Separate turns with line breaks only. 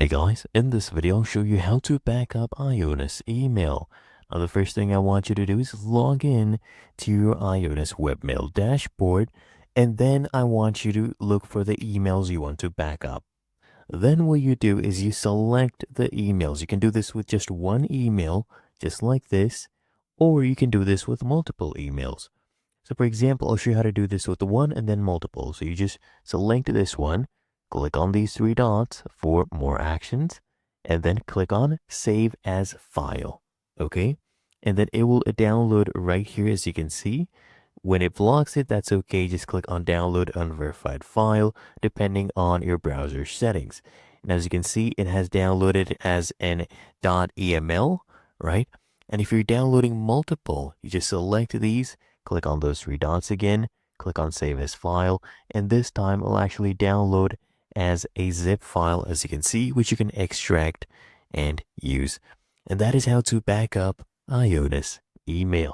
Hey guys, in this video I'll show you how to back up Ionos email. Now the first thing I want you to do is log in to your Ionos webmail dashboard, and then I want you to look for the emails you want to back up. Then what you do is you select the emails. You can do this with just one email, just like this, or you can do this with multiple emails. So for example, I'll show you how to do this with one and then multiple. So you just select this one, click on these three dots for more actions, and then click on Save as File. Okay? And then it will download right here, as you can see. When it blocks it, that's okay. Just click on Download Unverified File, depending on your browser settings. And as you can see, it has downloaded as an .eml, right? And if you're downloading multiple, you just select these, click on those three dots again, click on Save as File, and this time it'll actually download as a zip file, as you can see, which you can extract and use. And that is how to back up Ionos email.